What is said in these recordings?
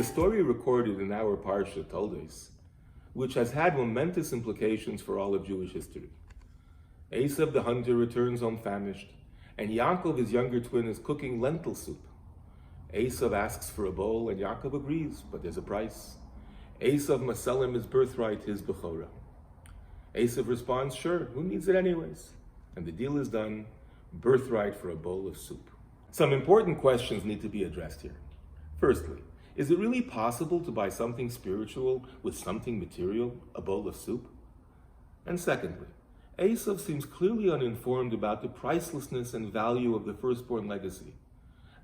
story recorded in our parsha Toldos, which has had momentous implications for all of Jewish history. Esav the hunter returns home famished, and Yaakov, his younger twin, is cooking lentil soup. Esav asks for a bowl, and Yaakov agrees, but there's a price. Esav must sell him his birthright, his Bechorah. Esav responds, sure, who needs it anyways? And the deal is done, birthright for a bowl of soup. Some important questions need to be addressed here. Firstly, is it really possible to buy something spiritual with something material, a bowl of soup? And secondly, Esav seems clearly uninformed about the pricelessness and value of the firstborn legacy.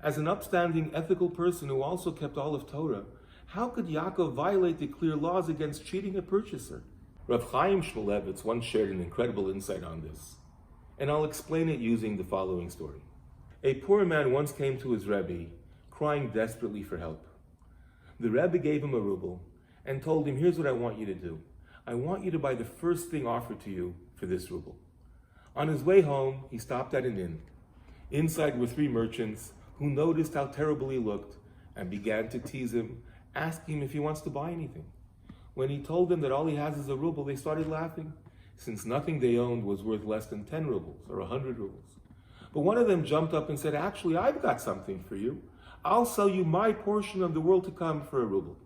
As an upstanding, ethical person who also kept all of Torah, how could Yaakov violate the clear laws against cheating a purchaser? Rav Chaim Shmulevitz once shared an incredible insight on this, and I'll explain it using the following story. A poor man once came to his Rebbe, crying desperately for help. The Rebbe gave him a ruble and told him, here's what I want you to do. I want you to buy the first thing offered to you for this ruble. On his way home, he stopped at an inn. Inside were 3 merchants who noticed how terrible he looked and began to tease him, asking him if he wants to buy anything. When he told them that all he has is a ruble, they started laughing, since nothing they owned was worth less than 10 rubles or 100 rubles. But one of them jumped up and said, actually, I've got something for you. I'll sell you my portion of the world to come for a ruble.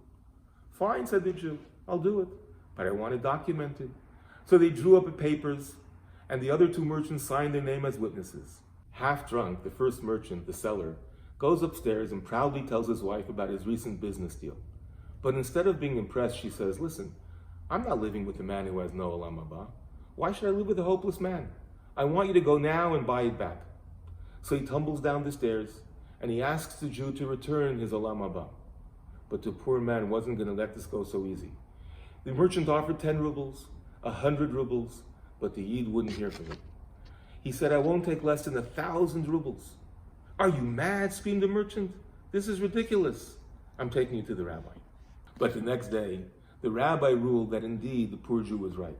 Fine, said the Jew, I'll do it, but I want it documented. So they drew up the papers, and the other 2 merchants signed their name as witnesses. Half drunk, the first merchant, the seller, goes upstairs and proudly tells his wife about his recent business deal. But instead of being impressed, she says, listen, I'm not living with a man who has no olam haba. Why should I live with a hopeless man? I want you to go now and buy it back. So he tumbles down the stairs, and he asks the Jew to return his olam haba. But the poor man wasn't going to let this go so easy. The merchant offered 10 rubles, 100 rubles, but the Yid wouldn't hear from him. He said, I won't take less than 1,000 rubles. Are you mad? Screamed the merchant. This is ridiculous. I'm taking you to the rabbi. But the next day, the rabbi ruled that indeed the poor Jew was right.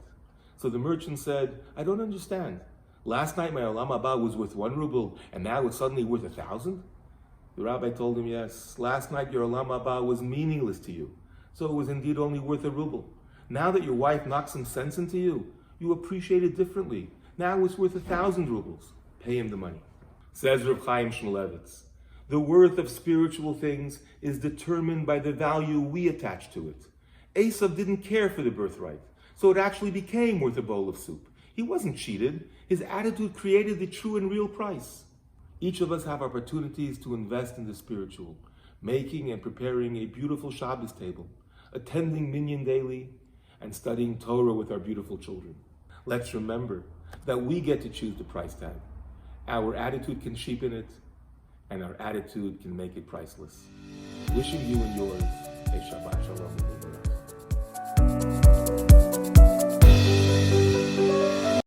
So the merchant said, I don't understand. Last night my olam haba was worth 1 ruble, and now it's suddenly worth 1,000? The rabbi told him, yes, last night your olam haba was meaningless to you, so it was indeed only worth a ruble. Now that your wife knocked some sense into you, you appreciate it differently. Now it's worth 1,000 rubles. Pay him the money. Says Rav Chaim Shmulevitz, the worth of spiritual things is determined by the value we attach to it. Esav didn't care for the birthright, so it actually became worth a bowl of soup. He wasn't cheated. His attitude created the true and real price. Each of us have opportunities to invest in the spiritual, making and preparing a beautiful Shabbos table, attending minyan daily, and studying Torah with our beautiful children. Let's remember that we get to choose the price tag. Our attitude can cheapen it, and our attitude can make it priceless. Wishing you and yours a Shabbat Shalom.